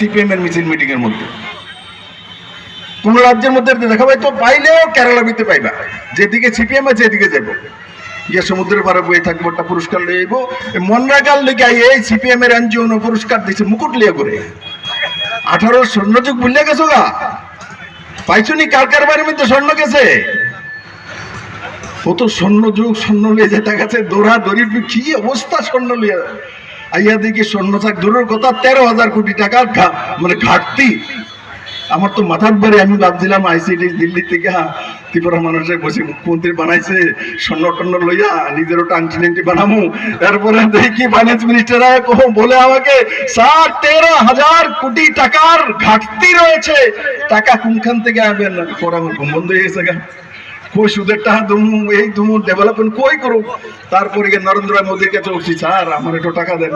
CPM এর মিছিল meeting এর মধ্যে কোন রাজ্যের মধ্যে দেখা পাই তো পাইলেও কেরালা বিতে পাইবা, যেদিকে সিপিএম আছে এদিকে যাবো গিয়ে সমুদ্রের পাড়ে বয়ে থাকবো, একটা পুরস্কার লিয়ে আইবো। মনরাগাল লিগে এই সিপিএম এর এনজিও পুরস্কার দিচ্ছে মুকুট লিয়ে করে 18 স্বর্ণযুগ ভুলে গেছো গা, পাইছুনি কার কার বাড়ির মধ্যে স্বর্ণ গেছে, কত স্বর্ণযুগ স্বর্ণ লিয়ে যেটা গেছে দৌড়া দড়ি, কি অবস্থা স্বর্ণ লিয়ে আইয়া দেখি স্বর্ণ থাক দূরের কথা 13,000 কোটি টাকার মানে ঘাটতি। আমার তো মাথার বাড়ি, আমি ভাবছিলাম আইসিডি দিল্লি থেকে ত্রিপুরা মানুষের বসে মুখ্যমন্ত্রী বানাইছে স্বর্ণ টন্ন লইয়া নিজেরও টানটি বানামু। এরপরে দেখি ফাইন্যান্স মিনিস্টার বলে আমাকে স্যার 13,000 কোটি টাকার ঘাটতি রয়েছে, টাকা কোনখান থেকে আনবেন? পরে আমার ঘুম বন্ধ হয়ে গেছে গা, কই সুদের টাকা দুমু এই দুমু ডেভেলপমেন্ট কই করো। তারপরে গিয়ে নরেন্দ্র মোদীর কাছে উঠছি, স্যার আমার একটু টাকা দেন,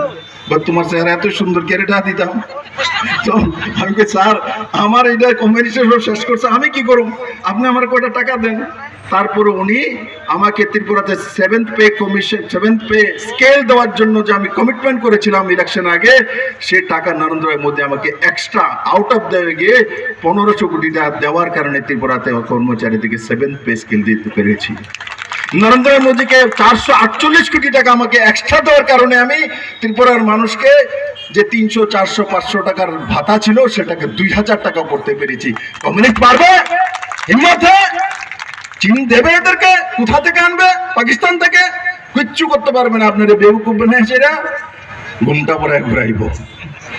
তোমার চেহারা এত সুন্দর কেড়ে টাকা দিতাম। তো আমি কি স্যার আমার এইটা কম্বিনেশন সব শেষ করছে, আমি কি করব, আপনি আমার কয়টা টাকা দেন। তারপরে উনি আমাকে ত্রিপুরাতে 7th pay commission 7th pay scale দেওয়ার জন্য যে আমি কমিটমেন্ট করেছিলাম ইলেকশন আগে, সেই টাকা নরেন্দ্র মোদী আমাকে এক্সট্রা আউট অফ দেওয়া গিয়ে 1500 কোটি টাকা দেওয়ার কারণে ত্রিপুরাতে কর্মচারীদেরকে 7th পে স্কেল দিতে পেরেছি। নরেন্দ্র মোদীকে 448 কোটি টাকা আমাকে এক্সট্রা দেওয়ার কারণে আমি ত্রিপুরার মানুষকে যে 300, 400, 500 টাকার ভাতা ছিল সেটাকে 2000 টাকা করতে পেরেছি। কমিউনিস্ট পারবে? হিম্মত চীন দেবে এদেরকে? কোথা থেকে আনবে? পাকিস্তান থেকে? কিচ্ছু করতে পারবে না। আপনারা বেউকুফ বানিয়েছে, ঘুমটা পরে ঘুরাইব।